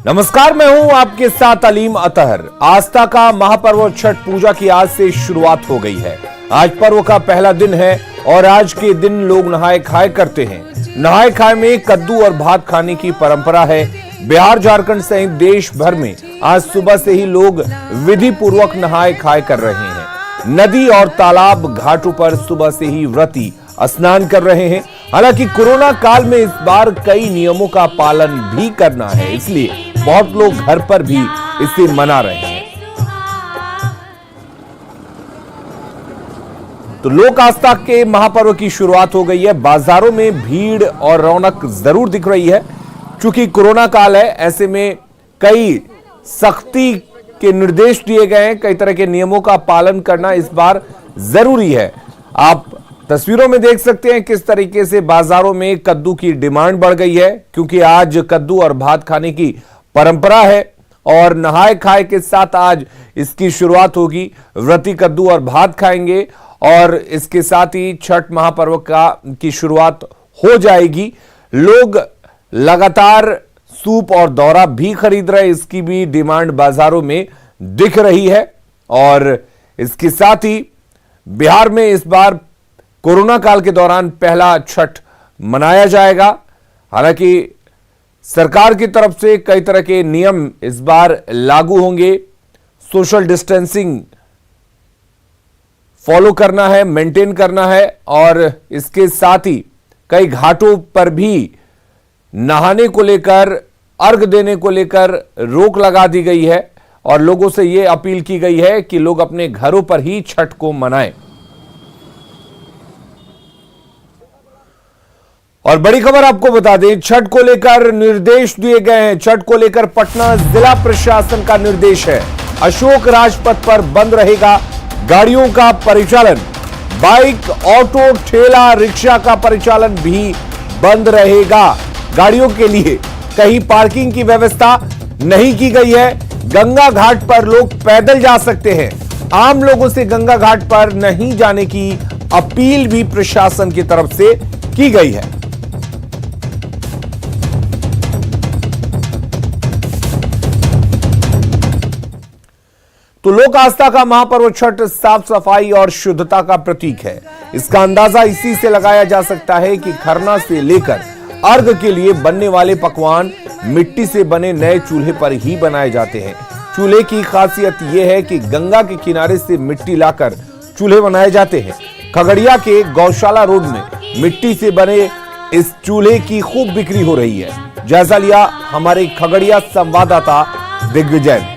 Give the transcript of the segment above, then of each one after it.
नमस्कार, मैं हूं आपके साथ अलीम अतहर। आस्था का महापर्व छठ पूजा की आज से शुरुआत हो गई है। आज पर्व का पहला दिन है और आज के दिन लोग नहाए खाए करते हैं। नहाए खाए में कद्दू और भात खाने की परंपरा है। बिहार, झारखंड सहित देश भर में आज सुबह से ही लोग विधि पूर्वक नहाए खाए कर रहे हैं। नदी और तालाब घाटों पर सुबह से ही व्रती स्नान कर रहे हैं। हालांकि कोरोना काल में इस बार कई नियमों का पालन भी करना है, इसलिए बहुत लोग घर पर भी इसे मना रहे हैं। तो लोक आस्था के महापर्व की शुरुआत हो गई है। बाजारों में भीड़ और रौनक जरूर दिख रही है। चूंकि कोरोना काल है, ऐसे में कई सख्ती के निर्देश दिए गए हैं। कई तरह के नियमों का पालन करना इस बार जरूरी है। आप तस्वीरों में देख सकते हैं किस तरीके से बाजारों में कद्दू की डिमांड बढ़ गई है, क्योंकि आज कद्दू और भात खाने की परंपरा है और नहाए खाए के साथ आज इसकी शुरुआत होगी। व्रती कद्दू और भात खाएंगे और इसके साथ ही छठ महापर्व की शुरुआत हो जाएगी। लोग लगातार सूप और दौरा भी खरीद रहे हैं, इसकी भी डिमांड बाजारों में दिख रही है। और इसके साथ ही बिहार में इस बार कोरोना काल के दौरान पहला छठ मनाया जाएगा। हालांकि सरकार की तरफ से कई तरह के नियम इस बार लागू होंगे। सोशल डिस्टेंसिंग फॉलो करना है, मेंटेन करना है और इसके साथ ही कई घाटों पर भी नहाने को लेकर, अर्घ देने को लेकर रोक लगा दी गई है और लोगों से यह अपील की गई है कि लोग अपने घरों पर ही छठ को मनाएं। और बड़ी खबर आपको बता दें, छठ को लेकर निर्देश दिए गए हैं। छठ को लेकर पटना जिला प्रशासन का निर्देश है। अशोक राजपथ पर बंद रहेगा गाड़ियों का परिचालन। बाइक, ऑटो, ठेला, रिक्शा का परिचालन भी बंद रहेगा। गाड़ियों के लिए कहीं पार्किंग की व्यवस्था नहीं की गई है। गंगा घाट पर लोग पैदल जा सकते हैं। आम लोगों से गंगा घाट पर नहीं जाने की अपील भी प्रशासन की तरफ से की गई है। तो लोक आस्था का महापर्व छठ साफ सफाई और शुद्धता का प्रतीक है। इसका अंदाजा इसी से लगाया जा सकता है कि खरना से लेकर अर्घ के लिए बनने वाले पकवान मिट्टी से बने नए चूल्हे पर ही बनाए जाते हैं। चूल्हे की खासियत यह है कि गंगा के किनारे से मिट्टी लाकर चूल्हे बनाए जाते हैं। खगड़िया के गौशाला रोड में मिट्टी से बने इस चूल्हे की खूब बिक्री हो रही है। जायजा लिया हमारे खगड़िया संवाददाता दिग्विजय ने।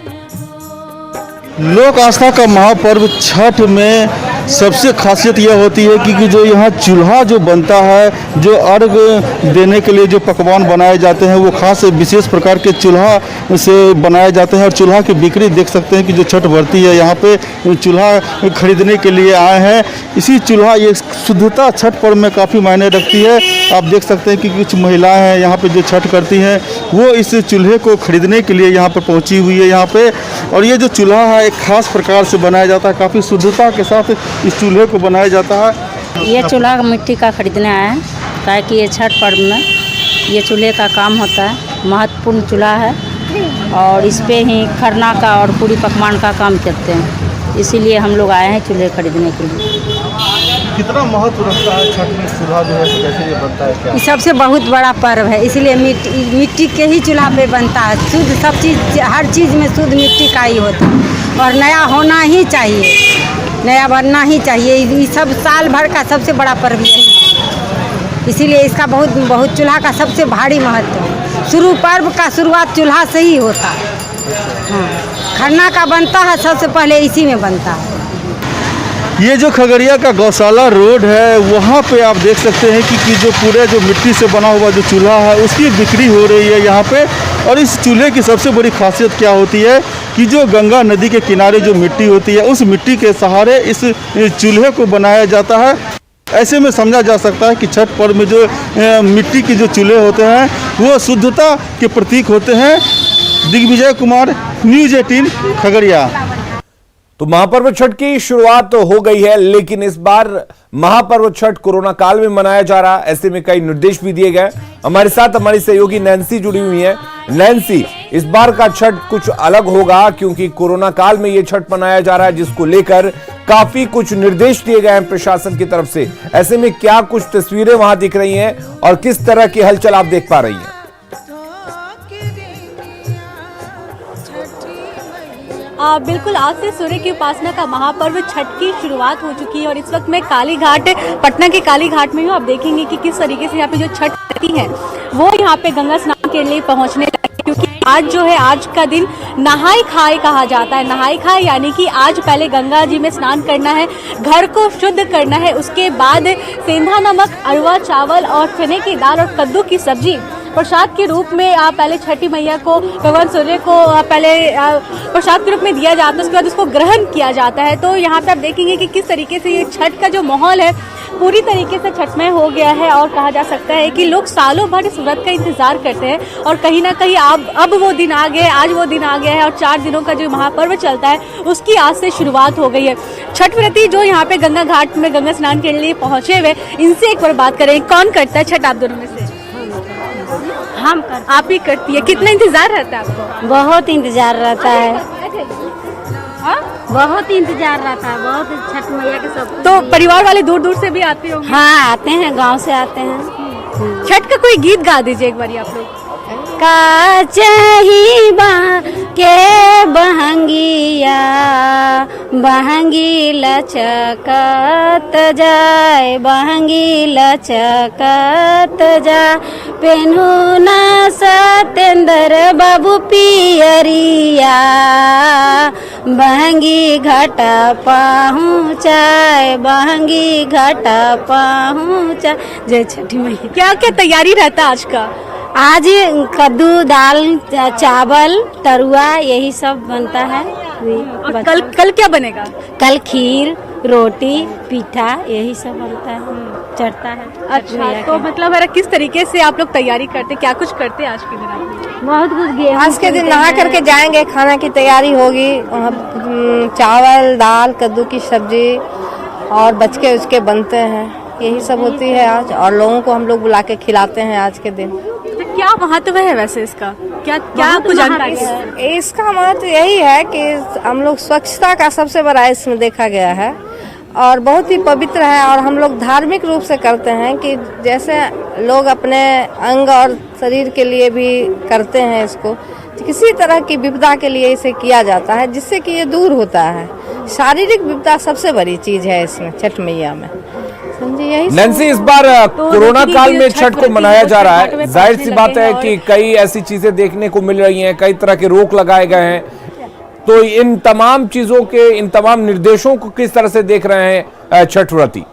लोक आस्था का महापर्व छठ में सबसे खासियत यह होती है कि जो यहाँ चूल्हा जो बनता है, जो अर्घ देने के लिए जो पकवान बनाए जाते हैं, वो खास विशेष प्रकार के चूल्हा से बनाए जाते हैं। और चूल्हा की बिक्री देख सकते हैं कि जो छठ व्रती है यहाँ पे चूल्हा खरीदने के लिए आए हैं। इसी चूल्हा, ये शुद्धता छठ पर्व में काफ़ी मायने रखती है। आप देख सकते हैं कि कुछ महिलाएँ हैं यहाँ पर जो छठ करती हैं, वो इस चूल्हे को खरीदने के लिए यहाँ पर पहुँची हुई है यहाँ पर। और ये जो चूल्हा है एक खास प्रकार से बनाया जाता है, काफ़ी शुद्धता के साथ इस चूल्हे को बनाया जाता है। ये चूल्हा मिट्टी का खरीदने आया है, ताकि ये छठ पर्व में ये चूल्हे का काम होता है। महत्वपूर्ण चूल्हा है और इस पे ही खरना का और पूरी पकवान का काम करते हैं, इसीलिए हम लोग आए हैं चूल्हे खरीदने के लिए। कितना महत्व रखता है छठ में चूल्हा जो है, कैसे ये बनता है, क्या? ये सबसे बहुत बड़ा पर्व है, इसलिए मिट्टी के ही चूल्हा पे बनता है। शुद्ध सब चीज़, हर चीज़ में शुद्ध मिट्टी का ही होता है और नया होना ही चाहिए, नया बनना ही चाहिए। ये सब साल भर का सबसे बड़ा पर्व है, इसीलिए इसका बहुत चूल्हा का सबसे भारी महत्व है। पर्व का शुरुआत चूल्हा से ही होता है। हाँ, खरना का बनता है सबसे पहले इसी में बनता है। ये जो खगड़िया का गौशाला रोड है, वहाँ पे आप देख सकते हैं कि जो पूरे जो मिट्टी से बना हुआ जो चूल्हा है, उसकी बिक्री हो रही है यहाँ पे। और इस चूल्हे की सबसे बड़ी खासियत क्या होती है कि जो गंगा नदी के किनारे जो मिट्टी होती है, उस मिट्टी के सहारे इस चूल्हे को बनाया जाता है। ऐसे में समझा जा सकता है कि छठ पर्व में जो मिट्टी के जो चूल्हे होते हैं, वो शुद्धता के प्रतीक होते हैं। दिग्विजय कुमार, न्यूज़ 18 खगड़िया। तो महापर्व छठ की शुरुआत तो हो गई है, लेकिन इस बार महापर्व छठ कोरोना काल में मनाया जा रहा है। ऐसे में कई निर्देश भी दिए गए। हमारे साथ हमारी सहयोगी नैन्सी जुड़ी हुई है। नैन्सी, इस बार का छठ कुछ अलग होगा क्योंकि कोरोना काल में यह छठ मनाया जा रहा है, जिसको लेकर काफी कुछ निर्देश दिए गए हैं प्रशासन की तरफ से। ऐसे में क्या कुछ तस्वीरें वहां दिख रही हैं और किस तरह की हलचल आप देख पा रही हैं? बिल्कुल, आज से सूर्य की उपासना का महापर्व छठ की शुरुआत हो चुकी है और इस वक्त मैं काली घाट, पटना के काली घाट में हूँ। आप देखेंगे कि किस तरीके से यहाँ पे जो छठ रहती है वो यहाँ पे गंगा स्नान के लिए पहुँचने लगी, क्योंकि आज जो है, आज का दिन नहाई खाए कहा जाता है। नहाई खाए यानी कि आज पहले गंगा जी में स्नान करना है, घर को शुद्ध करना है, उसके बाद सेंधा नमक, अरवा चावल और चने की दाल और कद्दू की सब्जी प्रसाद के रूप में पहले छठी मैया को, भगवान सूर्य को पहले प्रसाद के रूप में दिया जाता है। उसके बाद उसको ग्रहण किया जाता है। तो यहाँ पे आप देखेंगे कि किस तरीके से ये छठ का जो माहौल है पूरी तरीके से छठमय हो गया है और कहा जा सकता है कि लोग सालों भर इस व्रत का इंतजार करते हैं और कहीं ना कहीं अब वो दिन आ गए, आज वो दिन आ गया है और 4 दिनों का जो महापर्व चलता है उसकी आज से शुरुआत हो गई है। छठ व्रती जो यहाँ पे गंगा घाट में गंगा स्नान के लिए पहुंचे हुए, इनसे एक बार बात करें, कौन करता है छठ आप दोनों में से? हम आप ही करती है। कितना इंतजार रहता है आपको? बहुत इंतजार रहता है, हाँ? बहुत इंतजार रहता है, बहुत छठ मैया के सब। तो परिवार वाले दूर दूर से भी आते होंगे? हाँ, आते हैं, गांव से आते हैं। छठ का कोई गीत गा दीजिए एक बार आप लोग। का चही के बहंगिया बहंगी लचकत जाए, बहंगी लचकत जाए, पेन्हू न सतेंद्र बाबू पियरिया, बहंगी घाट पहुँचाए, बहंगी घाट पहुँचाए। जय छठी मैया। क्या क्या तैयारी रहता है आज का? आज कद्दू, दाल, चावल, तरुआ यही सब बनता है। और कल क्या बनेगा? कल खीर, रोटी, पीठा यही सब बनता है, चढ़ता है। अच्छा, तो मतलब है किस तरीके से आप लोग तैयारी करते, क्या कुछ करते हैं आज के दिन? बहुत कुछ। आज के दिन नहा करके जाएंगे, खाना की तैयारी होगी। चावल, दाल, कद्दू की सब्जी और बचके उसके बनते हैं, यही सब होती है आज। और लोगों को हम लोग बुला के खिलाते हैं आज के दिन। तो क्या महत्व है वैसे इसका? क्या कुछ जानकारी है? इसका महत्व यही है कि हम लोग स्वच्छता का सबसे बड़ा इसमें देखा गया है और बहुत ही पवित्र है। और हम लोग धार्मिक रूप से करते हैं कि जैसे लोग अपने अंग और शरीर के लिए भी करते हैं इसको, किसी तरह की विपदा के लिए इसे किया जाता है, जिससे कि ये दूर होता है। शारीरिक विपदा सबसे बड़ी चीज है इसमें, छठ मैया में। नैन्सी, इस बार कोरोना काल में छठ को मनाया जा रहा है। जाहिर सी बात है कि कई ऐसी चीजें देखने को मिल रही हैं, कई तरह के रोक लगाए गए हैं। तो इन तमाम चीजों के, इन तमाम निर्देशों को किस तरह से देख रहे हैं छठ व्रती?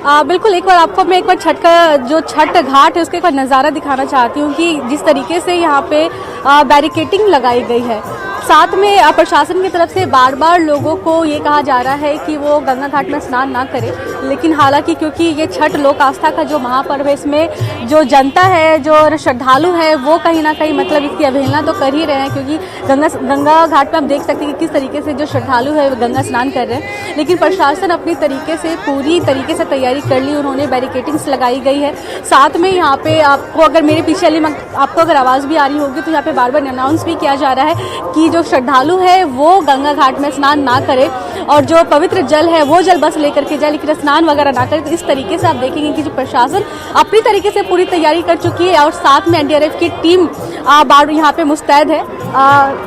बिल्कुल, एक बार आपको मैं छठ का जो छठ घाट है उसका एक बार नज़ारा दिखाना चाहती हूँ कि जिस तरीके से यहाँ पे बैरिकेटिंग लगाई गई है। साथ में प्रशासन की तरफ से बार बार लोगों को ये कहा जा रहा है कि वो गंगा घाट में स्नान ना करें, लेकिन हालांकि क्योंकि ये छठ लोक आस्था का जो महापर्व है, इसमें जो जनता है, जो श्रद्धालु है, वो कहीं ना कहीं मतलब इसकी अवहेलना तो कर ही रहे हैं, क्योंकि गंगा घाट पर आप देख सकते हैं कि किस तरीके से जो श्रद्धालु है वो गंगा स्नान कर रहे हैं। लेकिन प्रशासन अपनी तरीके से पूरी तरीके से तैयारी कर ली, उन्होंने बैरिकेटिंग्स लगाई गई है। साथ में यहाँ पे आपको अगर मेरे पीछे आपको अगर आवाज़ भी आ रही होगी तो यहाँ पे बार बार अनाउंस भी किया जा रहा है कि जो श्रद्धालु है वो गंगा घाट में स्नान ना करे और जो पवित्र जल है वो जल बस लेकर के जाए, लेकिन स्नान वगैरह ना करे। तो इस तरीके से आप देखेंगे कि जो प्रशासन अपनी तरीके से पूरी तैयारी कर चुकी है और साथ में एनडीआरएफ की टीम यहाँ पे मुस्तैद है।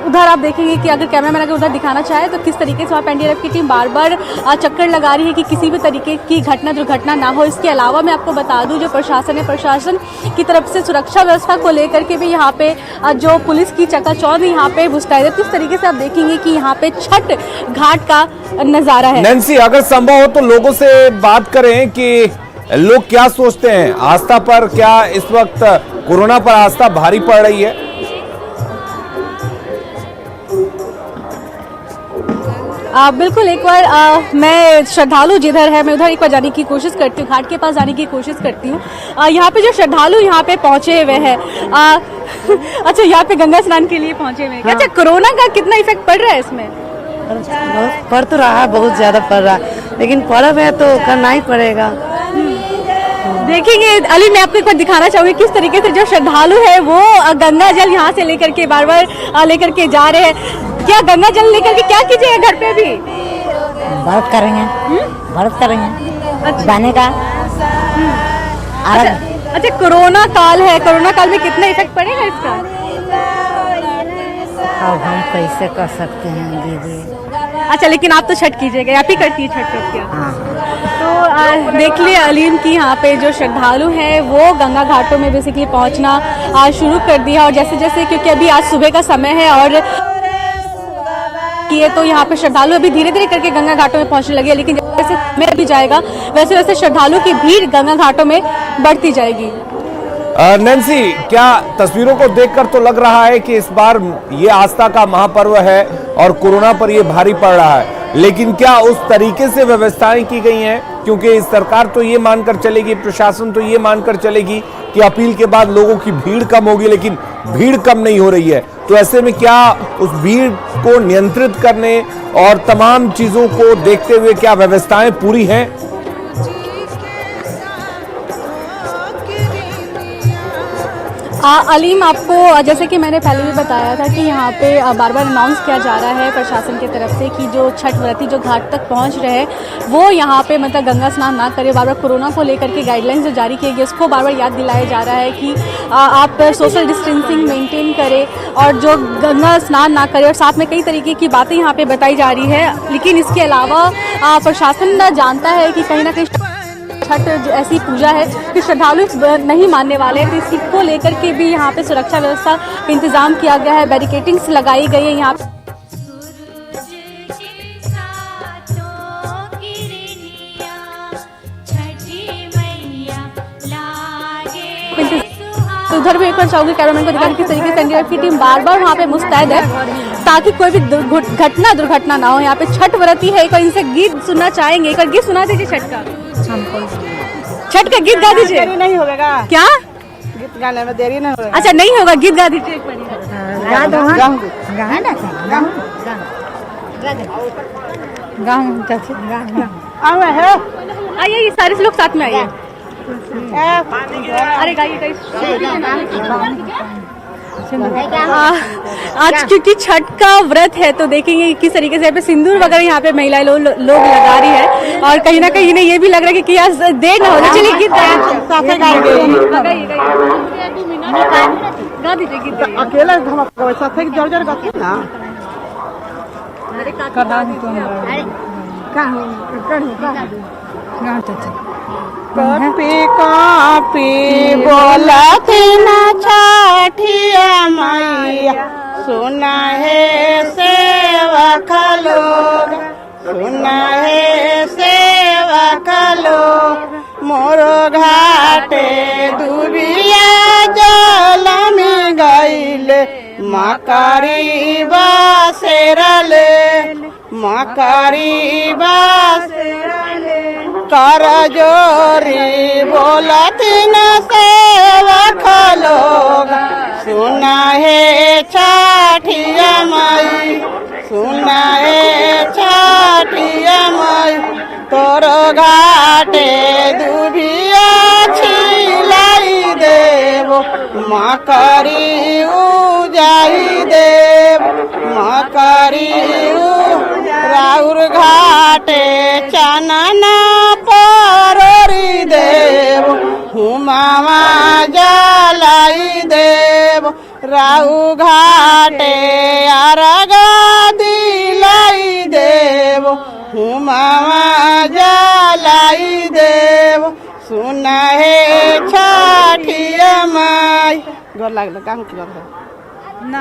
उधर आप देखेंगे कि अगर कैमरामैन अगर उधर दिखाना चाहे तो किस तरीके से वहाँ पे एनडीआरएफ की टीम बार बार चक्कर लगा रही है कि किसी भी तरीके की दुर्घटना ना हो। इसके अलावा मैं आपको बता दूं, जो प्रशासन है, प्रशासन की तरफ से सुरक्षा व्यवस्था को लेकर के भी यहाँ पे जो पुलिस की चकाचौंध यहाँ पे मुस्तैद है। किस तरीके से आप देखेंगे कि यहाँ पे छठ घाट का नजारा है। नैन्सी, अगर संभव हो तो लोगों से बात करें कि लोग क्या सोचते हैं आस्था पर, क्या इस वक्त कोरोना पर आस्था भारी पड़ रही है? बिल्कुल, एक बार मैं श्रद्धालु जिधर है मैं उधर एक बार जाने की कोशिश करती हूँ, घाट के पास जाने की कोशिश करती हूँ। यहाँ पे जो श्रद्धालु यहाँ पे पहुँचे हुए हैं, अच्छा यहाँ पे गंगा स्नान के लिए पहुँचे हुए हैं। अच्छा, कोरोना का कितना इफेक्ट पड़ रहा है इसमें? बहुत पड़ तो रहा है, बहुत ज्यादा पड़ रहा है, लेकिन पर्व है तो करना ही पड़ेगा। देखेंगे अली, मैं आपको एक बार दिखाना चाहूंगी किस तरीके से जो श्रद्धालु है वो गंगा जल यहाँ से लेकर के बार बार लेकर के जा रहे हैं। क्या गंगा जल लेकर के क्या कीजिएगा घर पे भी? व्रत करेंगे, व्रत करेंगे जाने का। अच्छा, कोरोना काल है, कोरोना काल में कितना इफेक्ट पड़ेगा इसका? अब हम कैसे कर सकते हैं दीदी। अच्छा, लेकिन आप तो छठ कीजिएगा, आप ही करती है छठ करती है। तो देख लिया अलीम की यहाँ पे जो श्रद्धालु हैं वो गंगा घाटों में बेसिकली पहुँचना शुरू कर दिया। और जैसे जैसे क्योंकि अभी आज सुबह का समय है और किए तो यहाँ पे श्रद्धालु अभी धीरे धीरे करके गंगा घाटों में पहुँचने लगे, लेकिन जैसे समय अभी जाएगा वैसे वैसे श्रद्धालु की भीड़ गंगा घाटों में बढ़ती जाएगी। नैन्सी, क्या तस्वीरों को देखकर तो लग रहा है कि इस बार ये आस्था का महापर्व है और कोरोना पर ये भारी पड़ रहा है, लेकिन क्या उस तरीके से व्यवस्थाएं की गई हैं? क्योंकि सरकार तो ये मानकर चलेगी, प्रशासन तो ये मानकर चलेगी कि अपील के बाद लोगों की भीड़ कम होगी, लेकिन भीड़ कम नहीं हो रही है। तो ऐसे में क्या उस भीड़ को नियंत्रित करने और तमाम चीजों को देखते हुए क्या व्यवस्थाएं पूरी हैं? अलीम, आपको जैसे कि मैंने पहले भी बताया था कि यहाँ पे बार बार अनाउंस किया जा रहा है प्रशासन की तरफ से कि जो छठ व्रती जो घाट तक पहुँच रहे हैं वो यहाँ पे मतलब गंगा स्नान ना करें। बार बार कोरोना को लेकर के गाइडलाइंस जो जारी किए गए उसको बार बार याद दिलाया जा रहा है कि आप सोशल डिस्टेंसिंग मेंटेन करें और जो गंगा स्नान ना करें, और साथ में कई तरीके की बातें यहाँ पे बताई जा रही है। लेकिन इसके अलावा प्रशासन जानता है कि कहीं ना कहीं छठ ऐसी पूजा है कि श्रद्धालु नहीं मानने वाले हैं, तो इसी को लेकर के भी यहाँ पे सुरक्षा व्यवस्था का इंतजाम किया गया है, बैरिकेडिंग्स लगाई गई है यहाँ पे। तो उधर भी एक बार चाहूंगी कैमरामैन को दिखाने किस तरीके से एनडीआरएफ की टीम बार बार वहाँ पे मुस्तैद है ताकि कोई भी दुर्घटना ना हो। यहाँ पे छठ व्रती है, एक बार इनसे गीत सुनना चाहेंगे, एक बार गीत सुना दीजिए छठ का। छठ का गीत गा दीजिए। नहीं होगा क्या गीत गाने में देरी नहीं होगा? अच्छा, नहीं होगा, गीत गा दीजिए एक बार। आइए, सारे लोग साथ में आइए। अरे गाइए आज क्योंकि छठ का व्रत है तो देखेंगे किस तरीके से यहाँ पे सिंदूर वगैरह यहाँ पे महिलाएं लोग लगा रही है, और कहीं ना कहीं इन्हें ये भी लग रहा है कि आज देर ना हो जाए। चलिए गीत गा दीजिए गीत। अकेला जोर गाते हैं ना। कापी बोलत ना छठिया मैया, सुना है सेवक लोग, सुना है सेवक लोग, मोरो घाटे दुबिया जल में गईले, मकरी बासेरले, मकरी बासेरले, कर जोरी बोलत न सेवक लोग, सुना है छठिया माई, सुना है छठिया माई, तोर घाटे दुबिया छिलाई देव, मकरी उजाई देव, मकरी राउर घाटे चनना परोरी देव, हुमावा जलाई देव, राहु घाटे अरगा दिलाई देव, हुमावा जलाई देव, सुना है छठिया माई। गोर लागल काम की बात है ना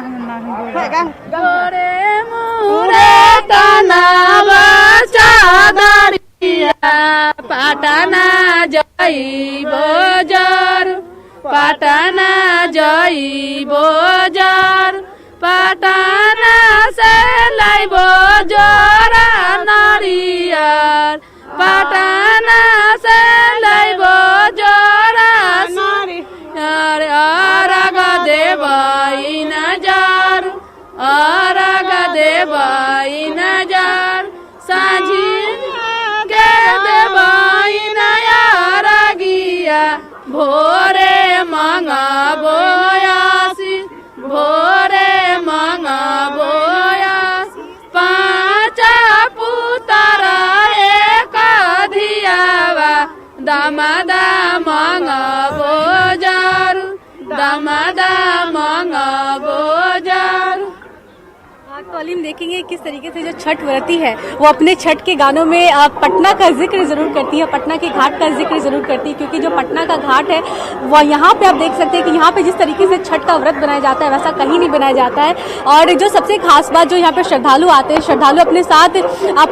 गोरे मुरे तनावा चादरिया, पाटना जाइबो जर, पाटना जाइबो जर, पाटना से लाइबो जोरा नारियर पटना से लैबो जोरा नारियर अर्घ देबै नजर अर्घ देबै नजर साँझी के देबै नया रगिया भोरे मंगाबो आशीष भोरे मंगाबो आशीष पाँच पुतर एक धियावा दमदा मंगाबो जारू दमदा मंगाबो जारू। तो अलीम देखेंगे किस तरीके से जो छठ व्रती है वो अपने छठ के गानों में पटना का जिक्र जरूर करती है, पटना के घाट का जिक्र जरूर करती है, क्योंकि जो पटना का घाट है वो यहाँ पे आप देख सकते हैं कि यहाँ पे जिस तरीके से छठ का व्रत बनाया जाता है वैसा कहीं नहीं बनाया जाता है। और जो सबसे खास बात जो यहाँ पे श्रद्धालु आते हैं, श्रद्धालु अपने साथ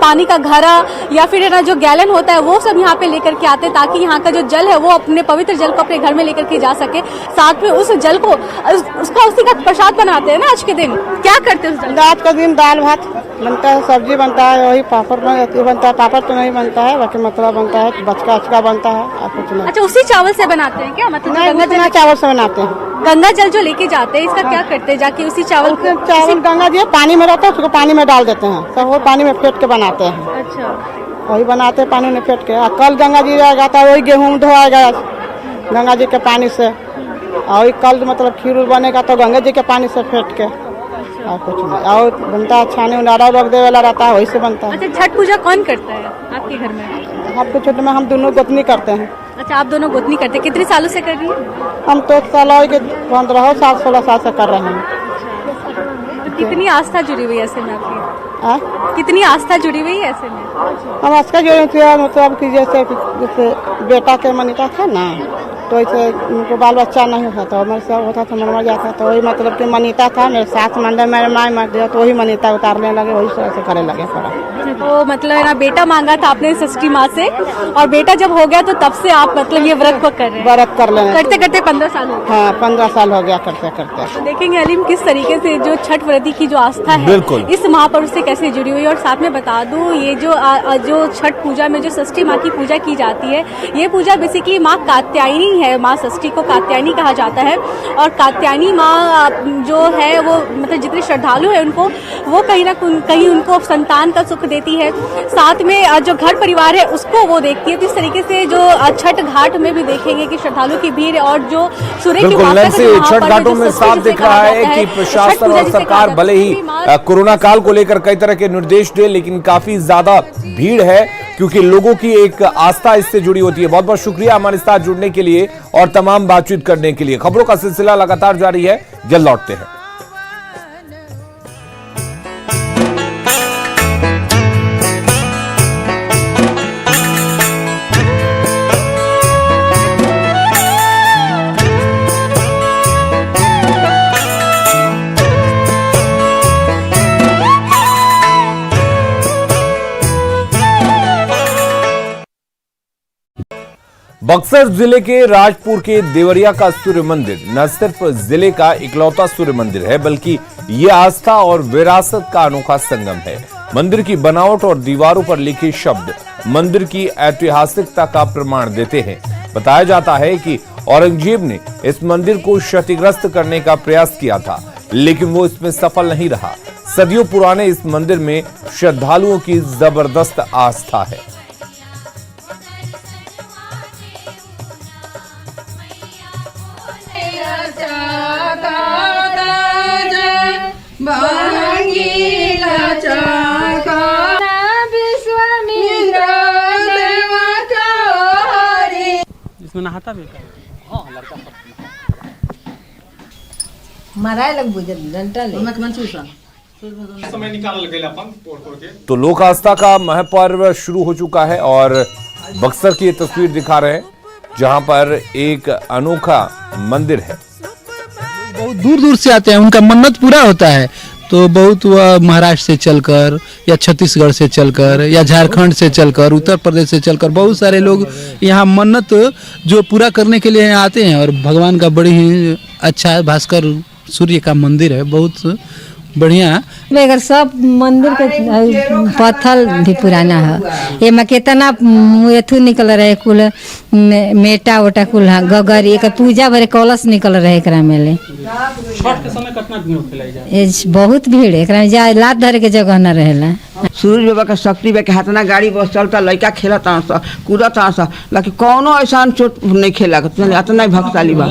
पानी का घड़ा या फिर ना जो गैलन होता है वो सब यहाँ पे लेकर के आते हैं, ताकि यहाँ का जो जल है वो अपने पवित्र जल को अपने घर में लेकर के जा सके। साथ में उस जल को उसका उसी का प्रसाद बनाते हैं ना आज के दिन। क्या करते हैं उस जल? रात का दिन दाल भात बनता है, सब्जी बनता है, वही पापड़ बनता है, पापड़ तो नहीं बनता है, बाकी मतलब बनता है, बचका अचका बनता है और कुछ नहीं। अच्छा, उसी चावल से बनाते हैं क्या? मतलब गंगा जल चावल से बनाते हैं। गंगा जल जो लेके जाते हैं इसका क्या करते हैं? जाके उसी चावल गंगा जी पानी में रहता है, उसको पानी में डाल देते हैं, सब वो पानी में फेंट के बनाते हैं। अच्छा, वही बनाते हैं पानी में फेंट के। कल गंगा जी आएगा तो वही गेहूँ धोआएगा गंगा जी के पानी से, और कल मतलब खीर बनेगा तो गंगा जी के पानी से फेंट के, और कुछ नहीं। और बनता है छाने उनारा रख दे वाला रहता है, वही से बनता है। अच्छा, छठ पूजा कौन करता है आपके घर में? आपके छठ में हम दोनों गोतनी करते हैं। अच्छा, आप दोनों गोतनी करते हैं। कितने सालों से कर रही है? हम तो साल 15 साल 16 साल से कर रहे हैं। तो कितनी आस्था जुड़ी हुई है ऐसे में आपकी? कितनी आस्था जुड़ी हुई है ऐसे में? हम आस्था जुड़ी थी मतलब कि जैसे बेटा के मनीता था ना, तो ऐसे उनको बाल बच्चा नहीं होता था, मेरे साथ होता था मर जाता, तो वही मतलब कि मनीता था मेरे साथ मंदिर मेरे माँ मर गया तो वही मनीता उतारने लगे, वही से करे लगे पड़ा। तो मतलब है ना, बेटा मांगा था आपने षष्ठी माँ से, और बेटा जब हो गया तो तब से आप मतलब ये व्रत को कर रहे हैं? व्रत कर लेना करते करते 15 साल हो गए। हाँ, 15 साल हो गया करते करते। तो देखेंगे अलीम किस तरीके से जो छठ व्रती की जो आस्था है इस महापर्व से कैसे जुड़ी हुई है। और साथ में बता दूं, ये जो छठ पूजा में जो षष्ठी माँ की पूजा की जाती है, ये पूजा बेसिकली माँ कात्यायनी है। माँ षष्ठी को कात्यायनी कहा जाता है, और कात्यायनी माँ जो है वो मतलब जितने श्रद्धालु है उनको वो कहीं ना कहीं उनको संतान का सुख देती है, साथ में जो घर परिवार है उसको वो देखती है। तो इस तरीके से जो छठ घाट में भी देखेंगे कि श्रद्धालु की भीड़ और जो सूर्य की छठ घाटों में साफ दिख रहा है कि प्रशासन और सरकार भले ही कोरोना काल को लेकर कई तरह के निर्देश दे, लेकिन काफी ज्यादा भीड़ है क्योंकि लोगों की एक आस्था इससे जुड़ी होती है। बहुत बहुत शुक्रिया हमारे साथ जुड़ने के लिए और तमाम बातचीत करने के लिए। खबरों का सिलसिला लगातार जारी है, जल्द लौटते हैं। बक्सर जिले के राजपुर के देवरिया का सूर्य मंदिर न सिर्फ जिले का इकलौता सूर्य मंदिर है, बल्कि ये आस्था और विरासत का अनोखा संगम है। मंदिर की बनावट और दीवारों पर लिखे शब्द मंदिर की ऐतिहासिकता का प्रमाण देते हैं। बताया जाता है कि औरंगजेब ने इस मंदिर को क्षतिग्रस्त करने का प्रयास किया था, लेकिन वो इसमें सफल नहीं रहा। सदियों पुराने इस मंदिर में श्रद्धालुओं की जबरदस्त आस्था है। इसमें नहाता भी तो लोक आस्था का महापर्व शुरू हो चुका है और बक्सर की ये तस्वीर दिखा रहे हैं जहां पर एक अनोखा मंदिर है। बहुत दूर दूर से आते हैं, उनका मन्नत पूरा होता है, तो बहुत वह महाराष्ट्र से चलकर या छत्तीसगढ़ से चलकर या झारखंड से चलकर उत्तर प्रदेश से चलकर बहुत सारे लोग यहाँ मन्नत जो पूरा करने के लिए आते हैं। और भगवान का बड़ी ही अच्छा भास्कर सूर्य का मंदिर है, बहुत बढ़िया। अगर सब मंदिर के पत्थर भी पुराना है, ये में कितना एथु निकल रहे कुल मेटा ओटा कुल गगर एक पूजा भरे कलश निकल रहे एकरा में ले। छठ के समय कितना भीड़ होखेला? बहुत भीड़ एकरा में जा लात धरे के जगह न रहेला। सूरज बाबा का शक्ति बा के हाथ ना गाड़ी बस चलता, लड़का खेलता कूदता, लेकिन कौनो ऐसा चोट नहीं खेला, इतना भक्तशाली बा।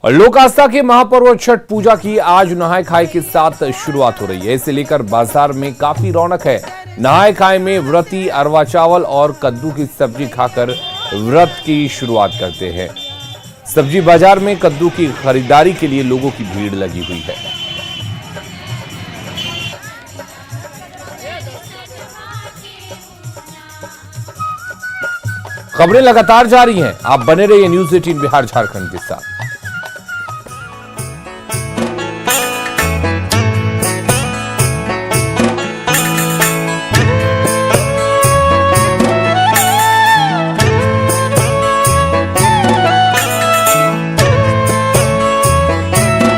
और लोक आस्था के महापर्व छठ पूजा की आज नहाय खाए के साथ शुरुआत हो रही है। इसे लेकर बाजार में काफी रौनक है। नहाय खाए में व्रती अरवा चावल और कद्दू की सब्जी खाकर व्रत की शुरुआत करते हैं। सब्जी बाजार में कद्दू की खरीदारी के लिए लोगों की भीड़ लगी हुई है। खबरें लगातार जारी हैं, आप बने रहिए न्यूज़ 18 बिहार झारखंड के साथ।